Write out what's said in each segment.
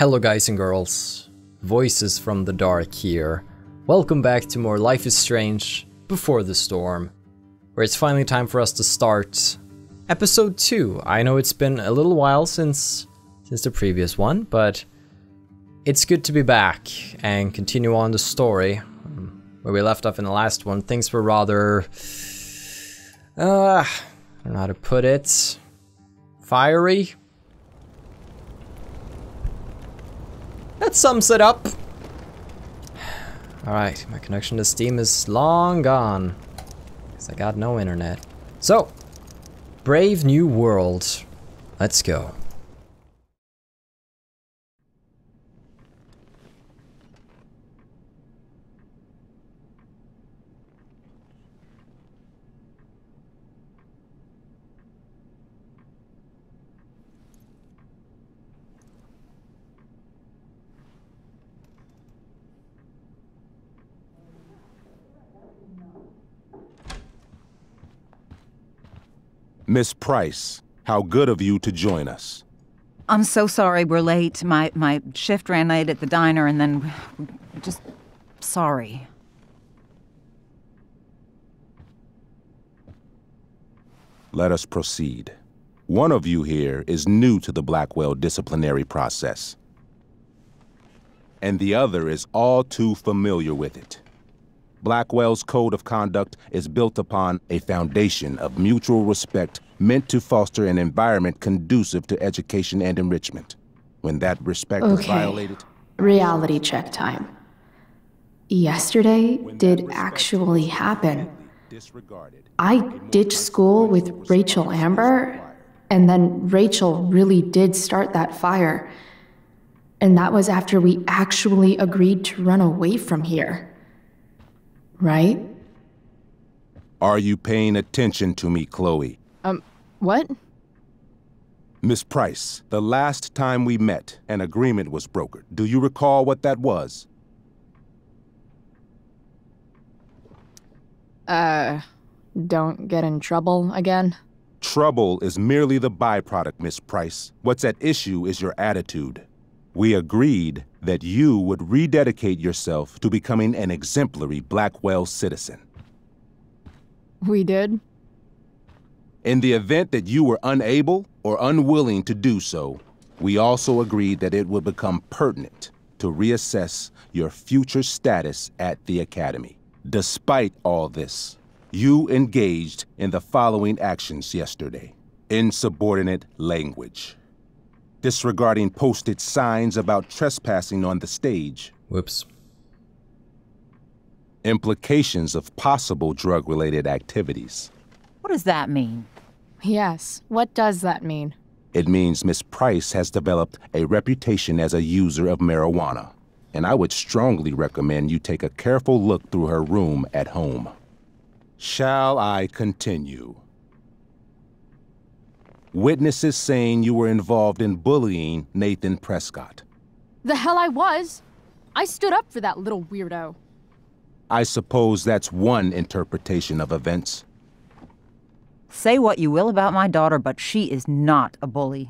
Hello guys and girls, Voices from the Dark here. Welcome back to more Life is Strange Before the Storm, where it's finally time for us to start episode 2. I know it's been a little while since the previous one, but it's good to be back and continue on the story. Where we left off in the last one, things were rather, I don't know how to put it, fiery? That sums it up. Alright, my connection to Steam is long gone, because I got no internet. So, Brave New World. Let's go. Miss Price, how good of you to join us. I'm so sorry we're late. My shift ran late at the diner and then just sorry. Let us proceed. One of you here is new to the Blackwell disciplinary process, and the other is all too familiar with it. Blackwell's code of conduct is built upon a foundation of mutual respect meant to foster an environment conducive to education and enrichment. When that respect is violated... Reality check time. Yesterday did actually happen. I ditched school with Rachel Amber, and then Rachel really did start that fire. And that was after we actually agreed to run away from here. Right? Are you paying attention to me, Chloe? What? Miss Price, the last time we met, an agreement was brokered. Do you recall what that was? Don't get in trouble again? Trouble is merely the byproduct, Miss Price. What's at issue is your attitude. We agreed that you would rededicate yourself to becoming an exemplary Blackwell citizen. We did? In the event that you were unable or unwilling to do so, we also agreed that it would become pertinent to reassess your future status at the Academy. Despite all this, you engaged in the following actions yesterday. Insubordinate language. Disregarding posted signs about trespassing on the stage. Whoops. Implications of possible drug-related activities. What does that mean? Yes, what does that mean? It means Miss Price has developed a reputation as a user of marijuana, and I would strongly recommend you take a careful look through her room at home. Shall I continue? Witnesses saying you were involved in bullying Nathan Prescott. The hell I was! I stood up for that little weirdo. I suppose that's one interpretation of events. Say what you will about my daughter, but she is not a bully.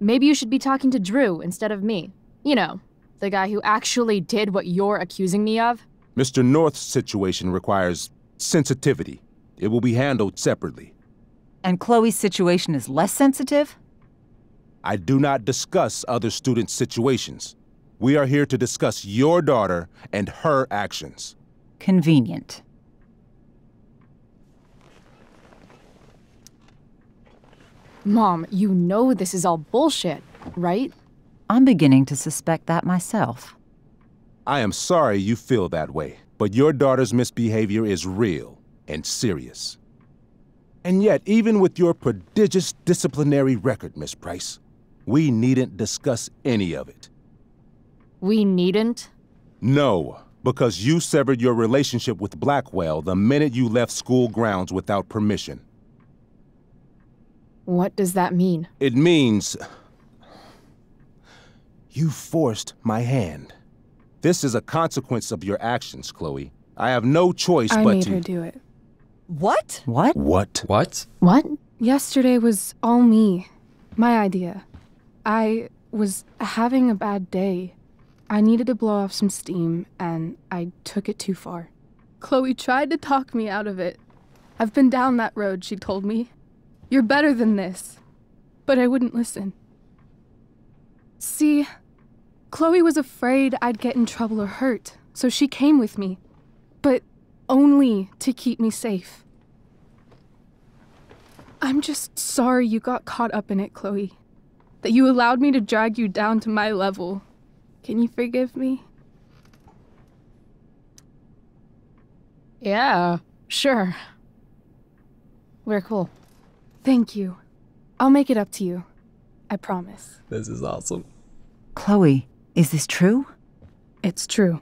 Maybe you should be talking to Drew instead of me. You know, the guy who actually did what you're accusing me of. Mr. North's situation requires sensitivity. It will be handled separately. And Chloe's situation is less sensitive? I do not discuss other students' situations. We are here to discuss your daughter and her actions. Convenient. Mom, you know this is all bullshit, right? I'm beginning to suspect that myself. I am sorry you feel that way, but your daughter's misbehavior is real and serious. And yet, even with your prodigious disciplinary record, Miss Price, we needn't discuss any of it. We needn't? No, because you severed your relationship with Blackwell the minute you left school grounds without permission. What does that mean? It means... you forced my hand. This is a consequence of your actions, Chloe. I have no choice but to... I made her do it. What? What? What? What? Yesterday was all me. My idea. I was having a bad day. I needed to blow off some steam, and I took it too far. Chloe tried to talk me out of it. I've been down that road, she told me. You're better than this. But I wouldn't listen. See, Chloe was afraid I'd get in trouble or hurt, so she came with me. But only to keep me safe. I'm just sorry you got caught up in it, Chloe. That you allowed me to drag you down to my level. Can you forgive me? Yeah, sure. We're cool. Thank you. I'll make it up to you. I promise. This is awesome. Chloe, is this true? It's true.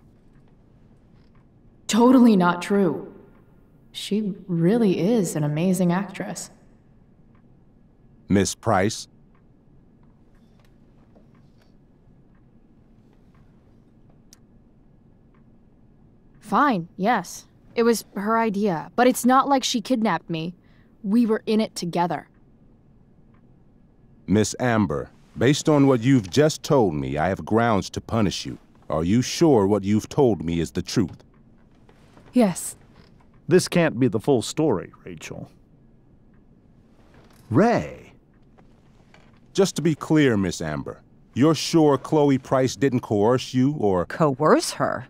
Totally not true. She really is an amazing actress. Miss Price? Fine, yes. It was her idea, but it's not like she kidnapped me. We were in it together. Miss Amber, based on what you've just told me, I have grounds to punish you. Are you sure what you've told me is the truth? Yes. This can't be the full story, Rachel. Ray. Just to be clear, Miss Amber, you're sure Chloe Price didn't coerce you or... Coerce her?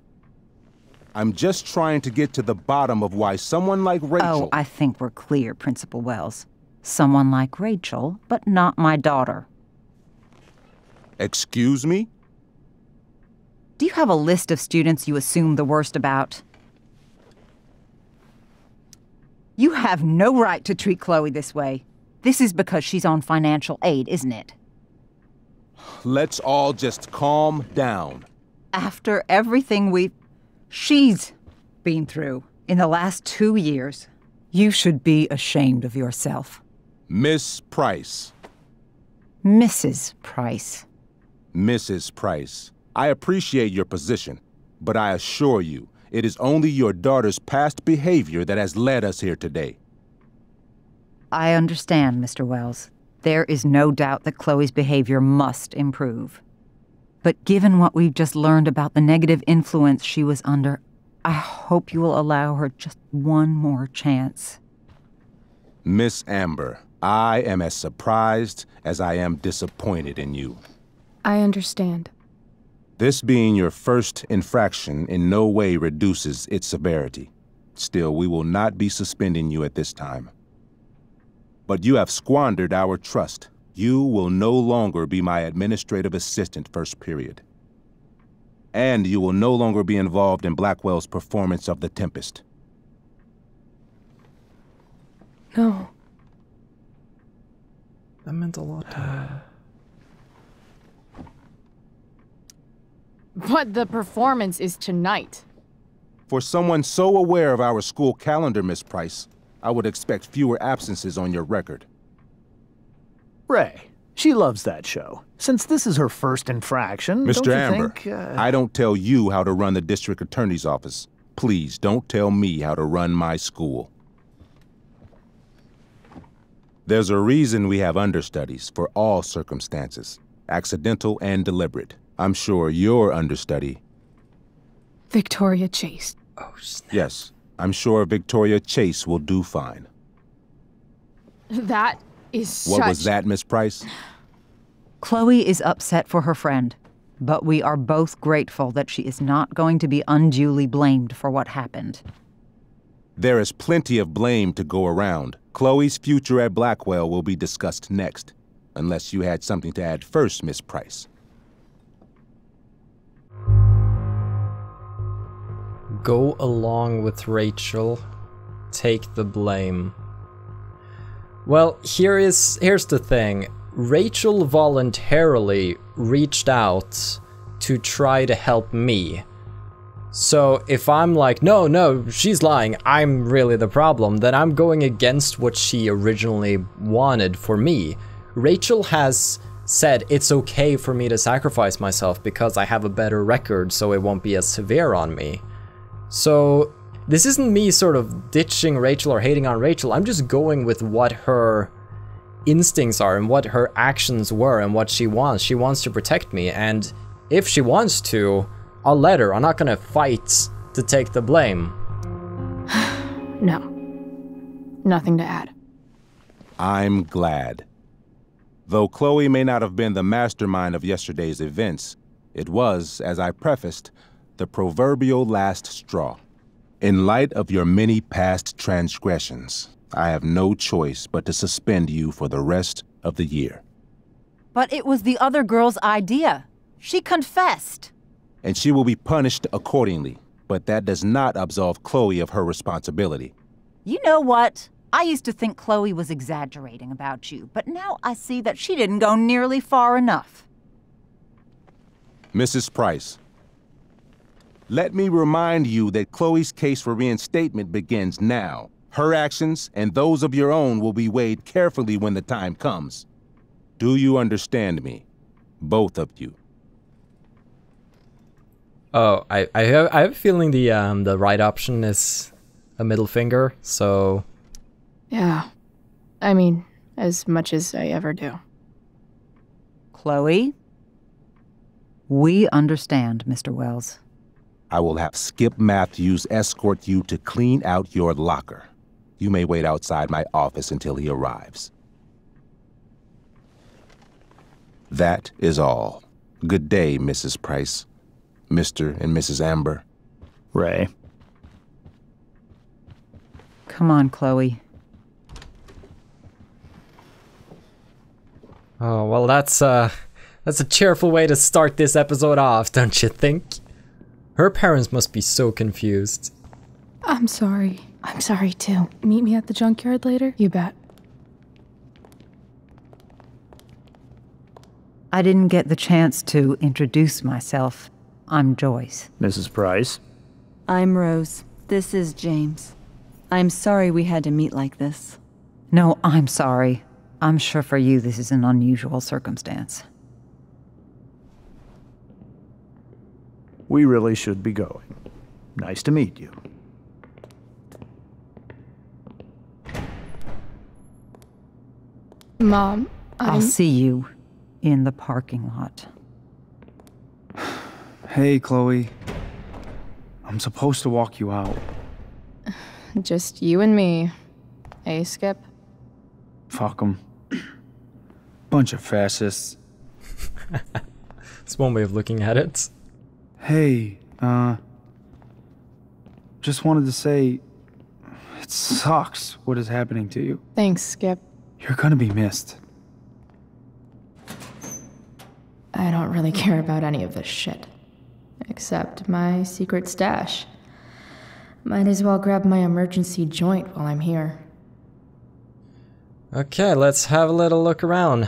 I'm just trying to get to the bottom of why someone like Rachel... Oh, I think we're clear, Principal Wells. Someone like Rachel, but not my daughter. Excuse me? Do you have a list of students you assume the worst about? You have no right to treat Chloe this way. This is because she's on financial aid, isn't it? Let's all just calm down. After everything she's been through in the last 2 years, you should be ashamed of yourself. Miss Price. Mrs. Price. Mrs. Price, I appreciate your position, but I assure you, it is only your daughter's past behavior that has led us here today. I understand, Mr. Wells. There is no doubt that Chloe's behavior must improve. But given what we've just learned about the negative influence she was under, I hope you will allow her just one more chance. Miss Amber, I am as surprised as I am disappointed in you. I understand. This being your first infraction in no way reduces its severity. Still, we will not be suspending you at this time. But you have squandered our trust. You will no longer be my administrative assistant first period. And you will no longer be involved in Blackwell's performance of The Tempest. No. That meant a lot to me. But the performance is tonight. For someone so aware of our school calendar, Miss Price, I would expect fewer absences on your record. Ray, she loves that show. Since this is her first infraction, Mr. don't you Amber, think, I don't tell you how to run the district attorney's office. Please don't tell me how to run my school. There's a reason we have understudies for all circumstances, accidental and deliberate. I'm sure your understudy... Victoria Chase. Oh, snap. Yes, I'm sure Victoria Chase will do fine. That is What was that, Miss Price? Chloe is upset for her friend, but we are both grateful that she is not going to be unduly blamed for what happened. There is plenty of blame to go around. Chloe's future at Blackwell will be discussed next, unless you had something to add first, Miss Price. Go along with Rachel. Take the blame. Well, here's the thing. Rachel voluntarily reached out to try to help me. So if I'm like, no, she's lying, I'm really the problem, then I'm going against what she originally wanted for me. Rachel has said it's okay for me to sacrifice myself because I have a better record, so it won't be as severe on me. So this isn't me sort of ditching Rachel or hating on Rachel, I'm just going with what her instincts are and what her actions were and what she wants. She wants to protect me, and if she wants to, I'll let her. I'm not gonna fight to take the blame. No. Nothing to add. I'm glad. Though Chloe may not have been the mastermind of yesterday's events, it was, as I prefaced, the proverbial last straw. In light of your many past transgressions, I have no choice but to suspend you for the rest of the year. But it was the other girl's idea. She confessed. And she will be punished accordingly, but that does not absolve Chloe of her responsibility. You know what? I used to think Chloe was exaggerating about you, but now I see that she didn't go nearly far enough. Mrs. Price, let me remind you that Chloe's case for reinstatement begins now. Her actions and those of your own will be weighed carefully when the time comes. Do you understand me? Both of you. Oh, I have a feeling the right option is a middle finger, so... Yeah. I mean, as much as I ever do. Chloe? We understand, Mr. Wells. I will have Skip Matthews escort you to clean out your locker. You may wait outside my office until he arrives. That is all. Good day, Mrs. Price. Mr. and Mrs. Amber. Ray. Come on, Chloe. Oh, well, that's a cheerful way to start this episode off, don't you think? Her parents must be so confused. I'm sorry. I'm sorry too. Meet me at the junkyard later? You bet. I didn't get the chance to introduce myself. I'm Joyce. Mrs. Price. I'm Rose. This is James. I'm sorry we had to meet like this. No, I'm sorry. I'm sure for you this is an unusual circumstance. We really should be going. Nice to meet you. Mom, I'll see you in the parking lot. Hey, Chloe. I'm supposed to walk you out. Just you and me. Hey, Skip? Fuck 'em. Bunch of fascists. That's one way of looking at it. Hey, just wanted to say, it sucks what is happening to you. Thanks, Skip. You're gonna be missed. I don't really care about any of this shit. Except my secret stash. Might as well grab my emergency joint while I'm here. Okay, let's have a little look around.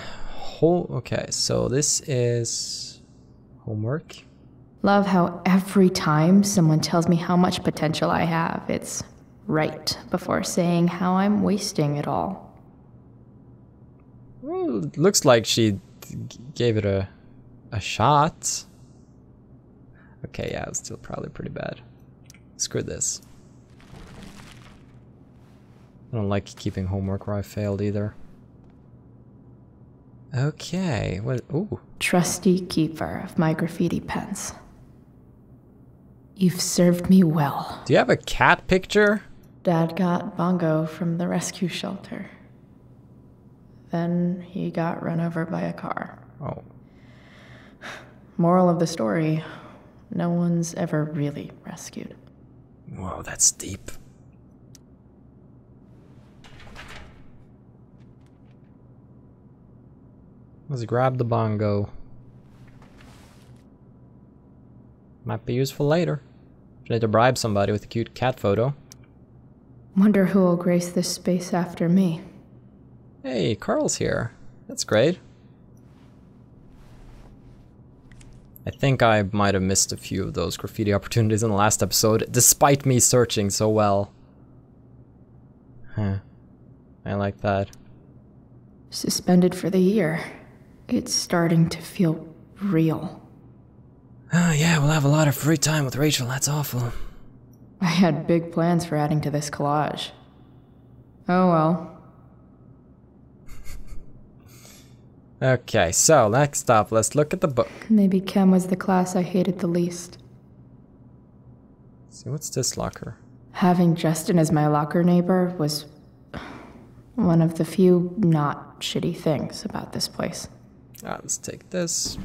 Okay, so this is homework. Love how every time someone tells me how much potential I have, it's right before saying how I'm wasting it all. Well, it looks like she gave it a shot. Okay, yeah, it's still probably pretty bad. Screw this. I don't like keeping homework where I failed either. Okay, what? Ooh. Trusty keeper of my graffiti pens. You've served me well. Do you have a cat picture? Dad got Bongo from the rescue shelter. Then he got run over by a car. Oh. Moral of the story, no one's ever really rescued. Whoa, that's deep. Let's grab the bongo. Might be useful later. Should need to bribe somebody with a cute cat photo. Wonder who will grace this space after me. Hey, Carl's here. That's great. I think I might have missed a few of those graffiti opportunities in the last episode, despite me searching so well. Huh. I like that. Suspended for the year. It's starting to feel real. Oh yeah, we'll have a lot of free time with Rachel, that's awful. I had big plans for adding to this collage. Oh well. Okay, so next up, let's look at the book. Maybe chem was the class I hated the least. See, what's this locker? Having Justin as my locker neighbor was one of the few not shitty things about this place. Let's take this.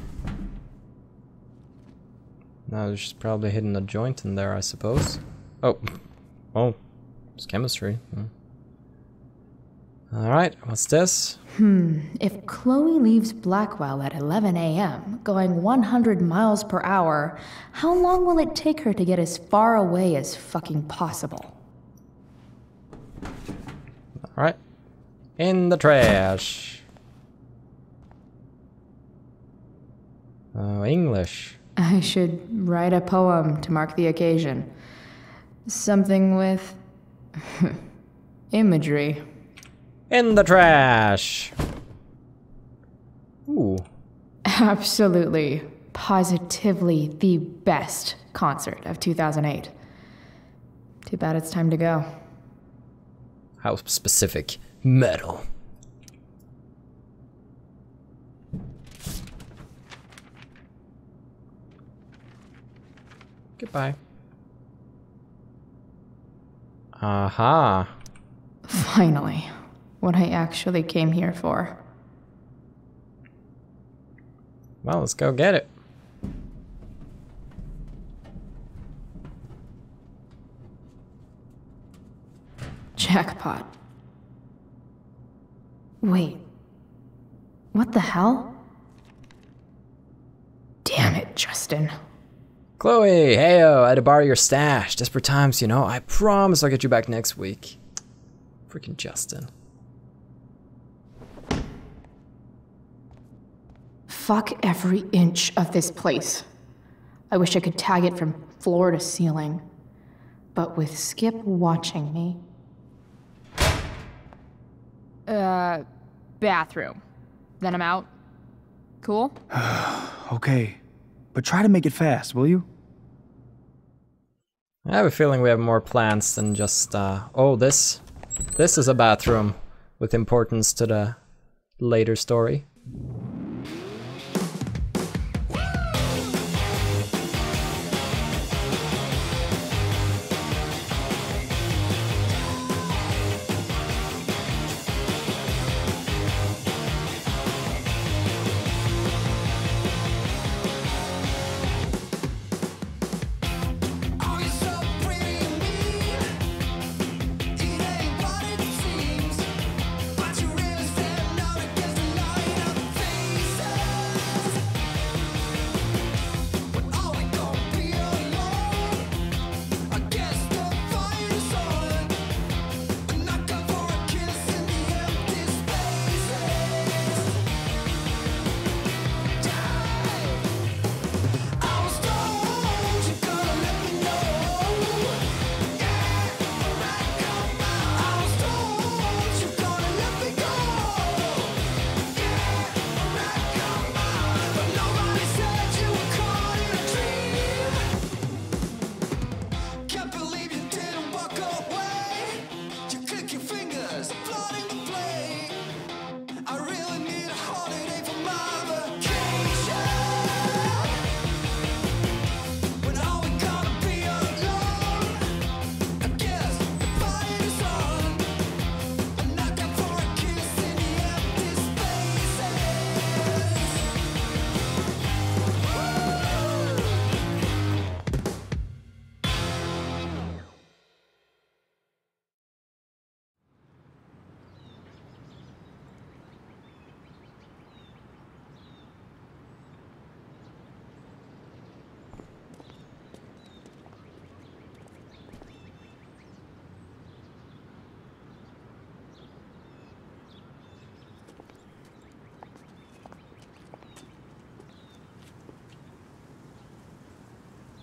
Now there's just probably hidden a joint in there, I suppose. Oh, it's chemistry. Alright, what's this? If Chloe leaves Blackwell at 11 a.m., going 100 miles per hour, how long will it take her to get as far away as fucking possible? Alright. In the trash. Oh, English. I should write a poem to mark the occasion. Something with imagery. In the trash. Ooh. Absolutely, positively the best concert of 2008. Too bad it's time to go. How specific? Metal. Goodbye. Aha. Finally, what I actually came here for. Well, let's go get it. Jackpot. Wait. What the hell? Damn it, Justin. Chloe, heyo, I had to borrow your stash. Desperate times, you know. I promise I'll get you back next week. Freaking Justin. Fuck every inch of this place. I wish I could tag it from floor to ceiling. But with Skip watching me... Bathroom. Then I'm out. Cool? Okay, but try to make it fast, will you? I have a feeling we have more plans than just, oh, this is a bathroom with importance to the later story.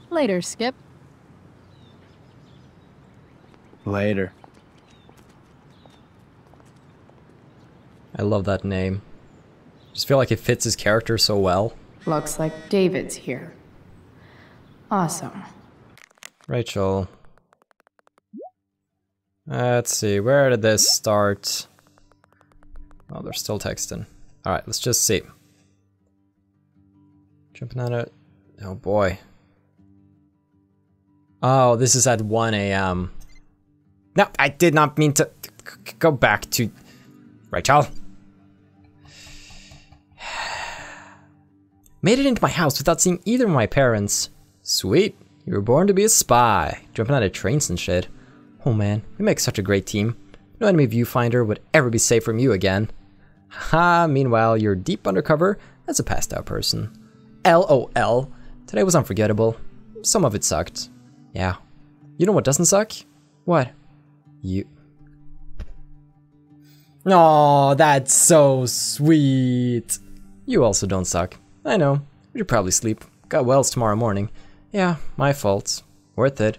Later, Skip. Later. I love that name. Just feel like it fits his character so well. Looks like David's here. Awesome. Rachel. Let's see, where did this start? Oh, they're still texting. Alright, let's just see. Jumping on it. Oh boy. Oh, this is at 1 a.m. No, I did not mean to go back to Rachel. Made it into my house without seeing either of my parents. Sweet, you were born to be a spy. Jumping out of trains and shit. Oh man, we make such a great team. No enemy viewfinder would ever be safe from you again. Ha, meanwhile, you're deep undercover as a passed out person. LOL. Today was unforgettable. Some of it sucked. Yeah. You know what doesn't suck? What? You. Aw, that's so sweet. You also don't suck. I know. We should probably sleep. Got Wells tomorrow morning. Yeah, my fault. Worth it.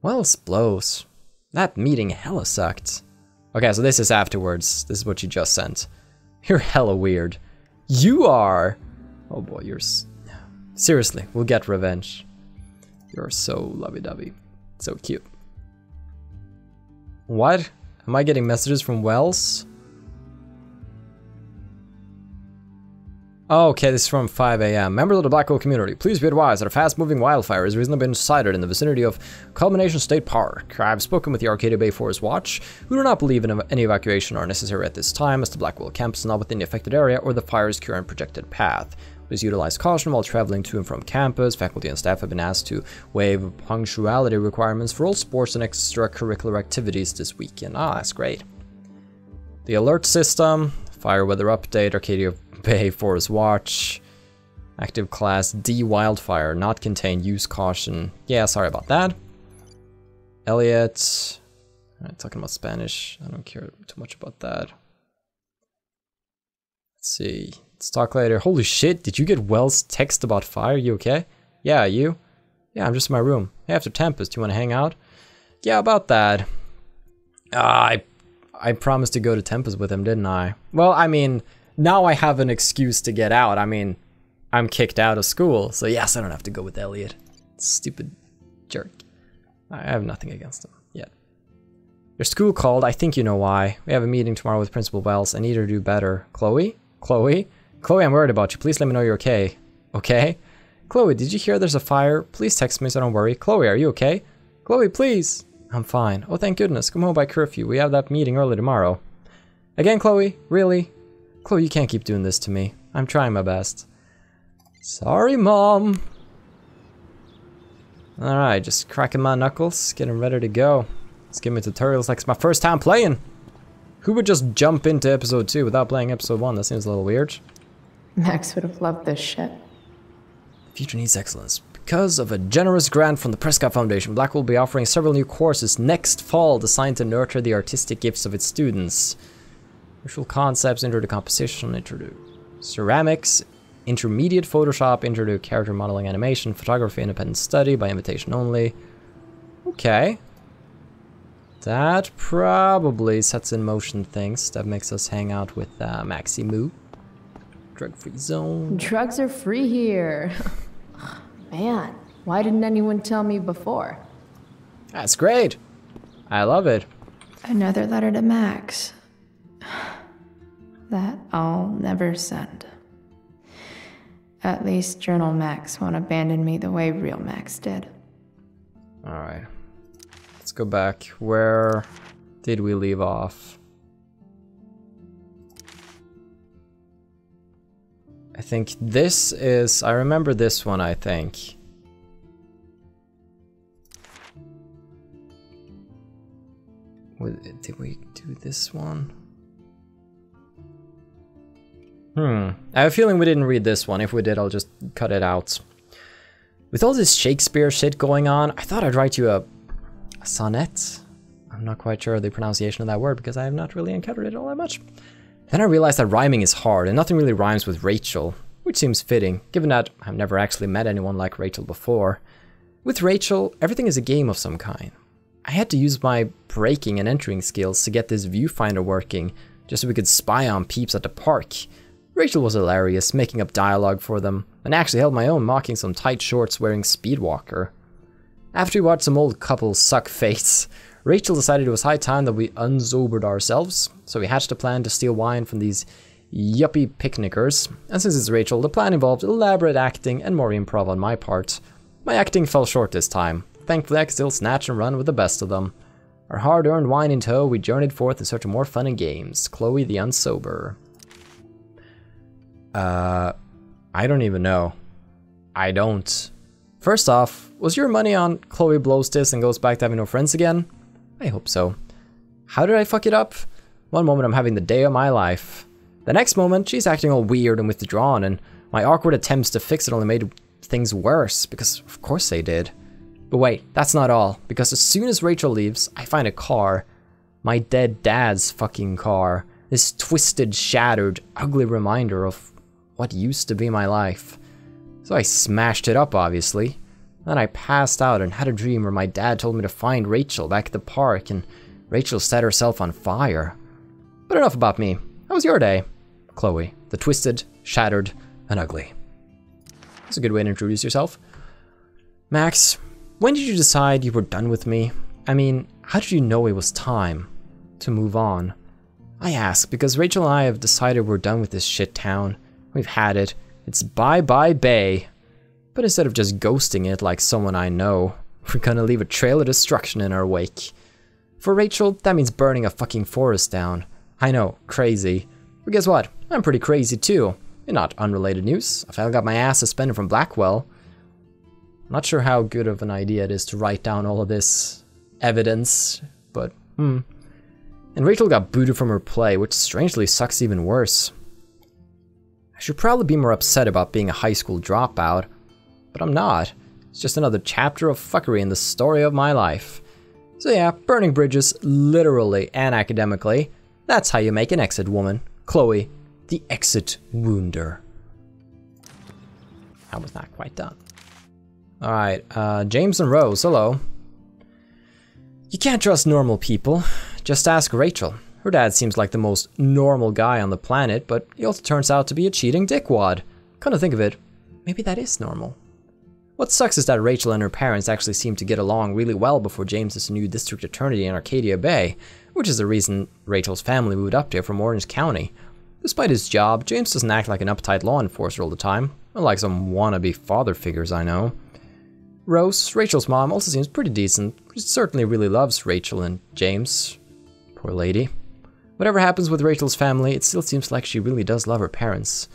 Wells blows. That meeting hella sucked. Okay, so this is afterwards. This is what you just sent. You're hella weird. You are. Oh boy, you're. Seriously, we'll get revenge. You're so lovey-dovey. So cute. What? Am I getting messages from Wells? Oh, okay, this is from 5 a.m. Members of the Blackwell community, please be advised that a fast-moving wildfire has recently been sighted in the vicinity of Culmination State Park. I have spoken with the Arcadia Bay Forest Watch, who do not believe in any evacuation are necessary at this time, as the Blackwell campus is not within the affected area or the fire's current projected path. Please utilize caution while traveling to and from campus. Faculty and staff have been asked to waive punctuality requirements for all sports and extracurricular activities this weekend. Ah, that's great. The alert system, fire weather update, Arcadia Bay Forest Watch, active class D wildfire, not contain, use caution. Yeah, sorry about that. Elliot, talking about Spanish. I don't care too much about that. Let's see. Let's talk later. Holy shit, did you get Wells' text about fire? You okay? Yeah, you? Yeah, I'm just in my room. Hey, after Tempest, you want to hang out? Yeah, about that. I promised to go to Tempest with him, didn't I? Well, I mean, now I have an excuse to get out. I mean, I'm kicked out of school, so yes, I don't have to go with Elliot. Stupid jerk. I have nothing against him yet. Your school called. I think you know why. We have a meeting tomorrow with Principal Wells. I need her to do better. Chloe? Chloe? Chloe, I'm worried about you. Please let me know you're okay. Okay? Chloe, did you hear there's a fire? Please text me so don't worry. Chloe, are you okay? Chloe, please. I'm fine. Oh, thank goodness. Come home by curfew. We have that meeting early tomorrow. Again, Chloe? Really? Chloe, you can't keep doing this to me. I'm trying my best. Sorry, Mom. Alright, just cracking my knuckles, getting ready to go. Let's give me tutorials like it's my first time playing. Who would just jump into episode 2 without playing episode 1? That seems a little weird. Max would have loved this shit. The future needs excellence. Because of a generous grant from the Prescott Foundation, Black will be offering several new courses next fall designed to nurture the artistic gifts of its students. Visual concepts, intro to composition, intro to ceramics, intermediate Photoshop, intro to character modeling animation, photography, independent study by invitation only. Okay. That probably sets in motion things that makes us hang out with Maximu. Drug-free zone. Drugs are free here. Man, why didn't anyone tell me before? That's great. I love it. Another letter to Max. That I'll never send. At least Journal Max won't abandon me the way real Max did. Alright. Let's go back. Where did we leave off? I think this is... I remember this one, I think. Did we do this one? I have a feeling we didn't read this one. If we did, I'll just cut it out. With all this Shakespeare shit going on, I thought I'd write you a sonnet. I'm not quite sure of the pronunciation of that word because I have not really encountered it all that much. Then I realized that rhyming is hard and nothing really rhymes with Rachel, which seems fitting, given that I've never actually met anyone like Rachel before. With Rachel, everything is a game of some kind. I had to use my breaking and entering skills to get this viewfinder working, just so we could spy on peeps at the park. Rachel was hilarious, making up dialogue for them, and actually held my own mocking some tight shorts wearing Speedwalker. After we watched some old couple suck face, Rachel decided it was high time that we unsobered ourselves, so we hatched a plan to steal wine from these yuppie picnickers, and since it's Rachel, the plan involved elaborate acting and more improv on my part. My acting fell short this time. Thankfully I could still snatch and run with the best of them. Our hard-earned wine in tow, we journeyed forth in search of more fun and games. Chloe the Unsober. I don't even know. I don't. First off, was your money on Chloe blows this and goes back to having no friends again? I hope so. How did I fuck it up? One moment I'm having the day of my life. The next moment, she's acting all weird and withdrawn, and my awkward attempts to fix it only made things worse, because of course they did. But wait, that's not all, because as soon as Rachel leaves, I find a car. My dead dad's fucking car. This twisted, shattered, ugly reminder of what used to be my life. So I smashed it up, obviously. Then I passed out and had a dream where my dad told me to find Rachel back at the park, and Rachel set herself on fire. But enough about me. How was your day? Chloe, the twisted, shattered, and ugly. That's a good way to introduce yourself. Max, when did you decide you were done with me? I mean, how did you know it was time to move on? I ask because Rachel and I have decided we're done with this shit town. We've had it. It's bye-bye Bay. But instead of just ghosting it like someone I know, we're gonna leave a trail of destruction in our wake. For Rachel, that means burning a fucking forest down. I know, crazy. But guess what? I'm pretty crazy too. In not unrelated news, I finally got my ass suspended from Blackwell. Not sure how good of an idea it is to write down all of this evidence, but And Rachel got booted from her play, which strangely sucks even worse. I should probably be more upset about being a high school dropout, but I'm not. It's just another chapter of fuckery in the story of my life. So yeah, burning bridges, literally and academically, that's how you make an exit woman. Chloe, the exit wounder. I was not quite done. Alright, James and Rose, hello. You can't trust normal people. Just ask Rachel. Her dad seems like the most normal guy on the planet, but he also turns out to be a cheating dickwad. Come to think of it, maybe that is normal. What sucks is that Rachel and her parents actually seem to get along really well before James's new district attorney in Arcadia Bay, which is the reason Rachel's family moved up there from Orange County. Despite his job, James doesn't act like an uptight law enforcer all the time, unlike some wannabe father figures I know. Rose, Rachel's mom, also seems pretty decent. She certainly really loves Rachel and James. Poor lady. Whatever happens with Rachel's family, it still seems like she really does love her parents.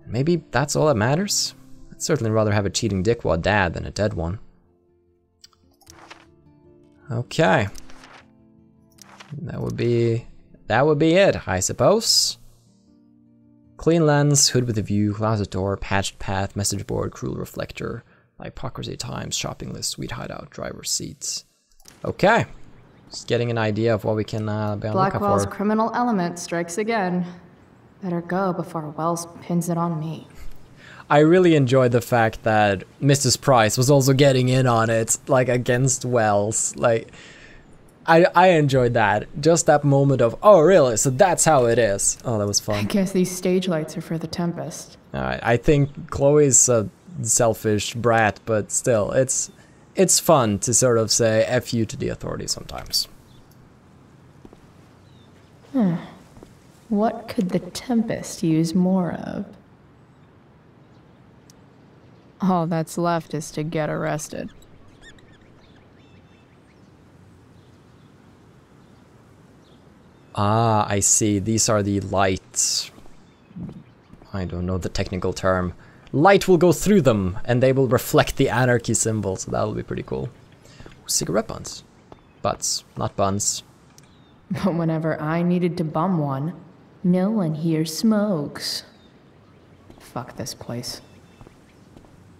Maybe that's all that matters? I'd certainly rather have a cheating dickwad dad than a dead one. Okay. That would be it, I suppose. Clean lens, hood with a view, closet door, patched path, message board, cruel reflector, hypocrisy times, shopping list, sweet hideout, driver's seats. Okay. Just getting an idea of what we can be on the lookout for. Blackwell's criminal element strikes again. Better go before Wells pins it on me. I really enjoyed the fact that Mrs. Price was also getting in on it, like, against Wells. Like, I enjoyed that. Just that moment of, oh, really? So that's how it is. Oh, that was fun. I guess these stage lights are for the Tempest. Alright, I think Chloe's a selfish brat, but still, it's fun to sort of say F you to the authorities sometimes. What could the Tempest use more of? All that's left is to get arrested. Ah, I see. These are the lights. I don't know the technical term. Light will go through them, and they will reflect the anarchy symbol, so that'll be pretty cool. Cigarette buns. Butts, not buns. But whenever I needed to bum one, no one here smokes. Fuck this place.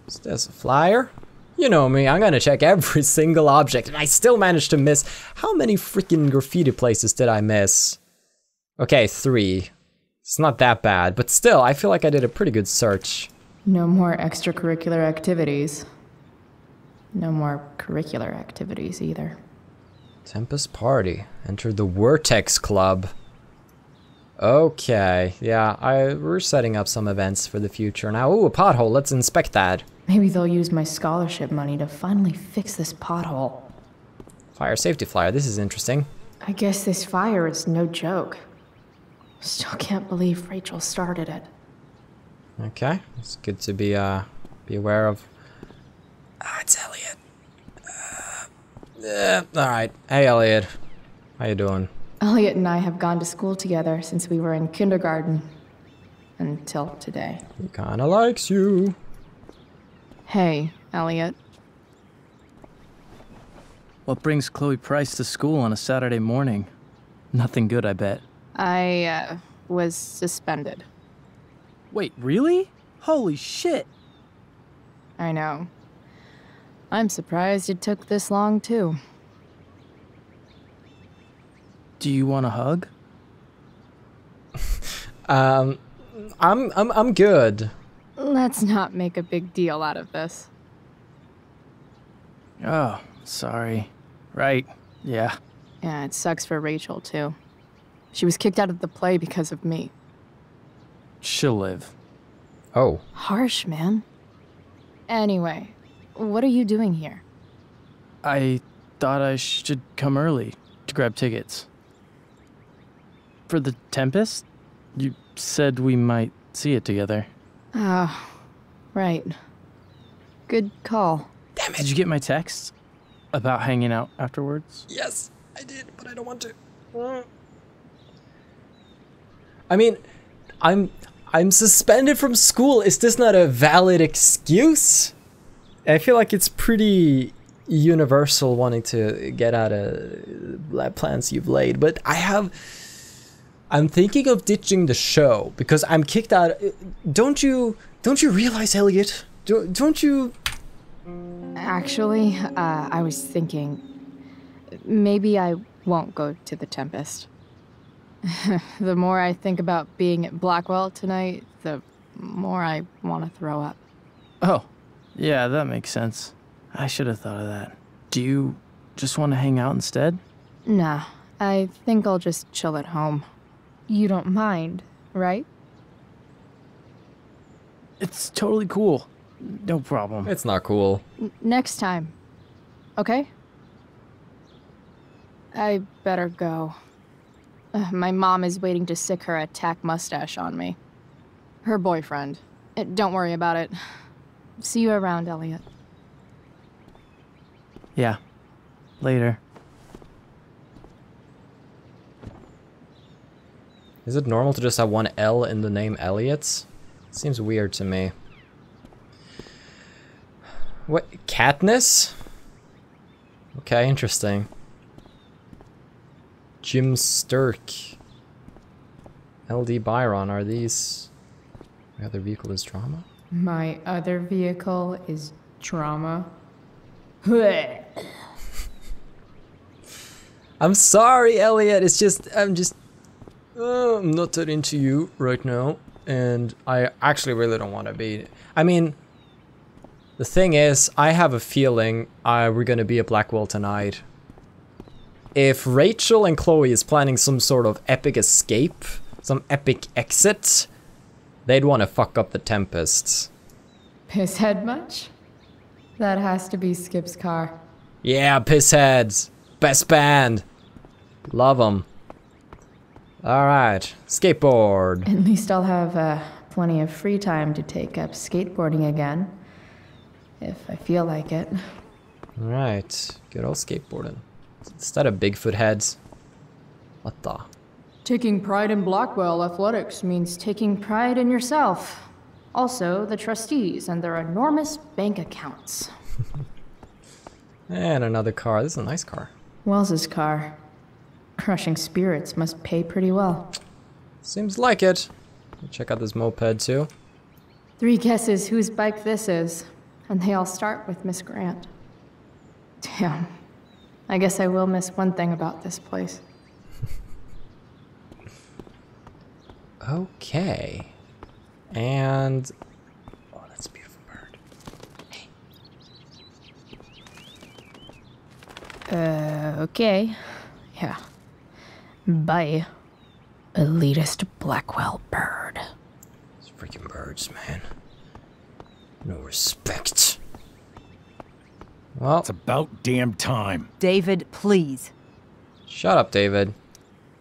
Is this a flyer? You know me, I'm gonna check every single object, and I still managed to miss. How many freaking graffiti places did I miss? Okay, 3. It's not that bad, but still, I feel like I did a pretty good search. No more extracurricular activities. No more curricular activities either. Tempest Party. Enter the Vertex Club. Okay, yeah, we're setting up some events for the future now. Ooh, a pothole, let's inspect that. Maybe they'll use my scholarship money to finally fix this pothole. Fire safety flyer, this is interesting. I guess this fire is no joke. Still can't believe Rachel started it. Okay, it's good to be aware of. Ah, it's Elliot. Alright. Hey, Elliot. How you doing? Elliot and I have gone to school together since we were in kindergarten. Until today. He kinda likes you. Hey, Elliot. What brings Chloe Price to school on a Saturday morning? Nothing good, I bet. I, was suspended. Wait, really? Holy shit! I know. I'm surprised it took this long, too. Do you want a hug? I'm good. Let's not make a big deal out of this. Oh, sorry. Right, yeah. Yeah, it sucks for Rachel, too. She was kicked out of the play because of me. She'll live. Oh. Harsh, man. Anyway, what are you doing here? I thought I should come early to grab tickets. For the Tempest? You said we might see it together. Ah, right. Good call. Damn it. Did you get my text about hanging out afterwards? Yes, I did, but I don't want to. I mean, I'm suspended from school. Is this not a valid excuse? I feel like it's pretty universal wanting to get out of plans you've laid, but I'm thinking of ditching the show because I'm kicked out. Don't you realize, Elliot? Don't you? Actually, I was thinking maybe I won't go to the Tempest. The more I think about being at Blackwell tonight, the more I want to throw up. Oh, yeah, that makes sense. I should have thought of that. Do you just want to hang out instead? Nah, I think I'll just chill at home. You don't mind, right? It's totally cool. No problem. It's not cool. Next time, okay? I better go. My mom is waiting to sick her attack mustache on me. Her boyfriend. Don't worry about it. See you around, Elliot. Yeah. Later. Is it normal to just have one L in the name Elliot? Seems weird to me. What? Katniss? Okay, interesting. Jim Sturk. LD Byron, are these... My other vehicle is drama? My other vehicle is trauma. I'm sorry, Elliot. It's just, I'm not that into you right now. And I actually really don't want to be. I mean, the thing is, I have a feeling we're going to be at Blackwell tonight. If Rachel and Chloe is planning some sort of epic escape, some epic exit, they'd want to fuck up the Tempest. Pisshead much? That has to be Skip's car. Yeah, Pissheads. Best band. Love them. Alright, skateboard. At least I'll have plenty of free time to take up skateboarding again. If I feel like it. Alright, good old skateboarding. Instead of Bigfoot heads. What the? Taking pride in Blackwell athletics means taking pride in yourself. Also, the trustees and their enormous bank accounts. And another car. This is a nice car. Wells's car. Crushing spirits must pay pretty well. Seems like it. Check out this moped too. 3 guesses whose bike this is, and they all start with Miss Grant. Damn. I guess I will miss one thing about this place. Okay. And... Oh, that's a beautiful bird. Hey. Okay. Yeah. Bye. Elitist Blackwell bird. These freaking birds, man. No respect. Well, It's about damn time. David, please. shut up, David.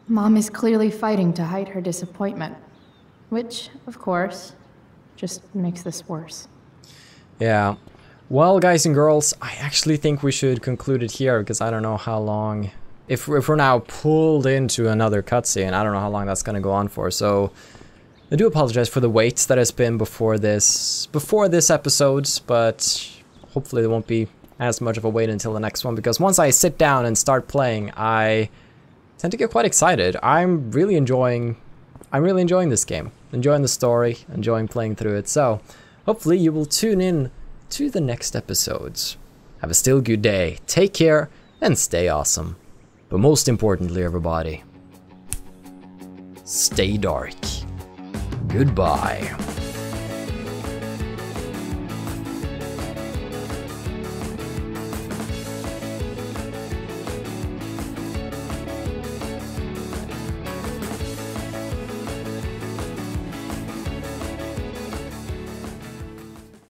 Mom is clearly fighting to hide her disappointment, which, of course, just makes this worse. Yeah. Well, guys and girls, I actually think we should conclude it here, because I don't know how long... If we're now pulled into another cutscene, I don't know how long that's going to go on for, so... I do apologize for the wait that has been before this episode, but hopefully there won't be as much of a wait until the next one, because once I sit down and start playing, I tend to get quite excited. I'm really enjoying this game, enjoying the story, enjoying playing through it, so hopefully you will tune in to the next episodes. Have a still good day, take care, and stay awesome. But most importantly, everybody, stay dark. Goodbye.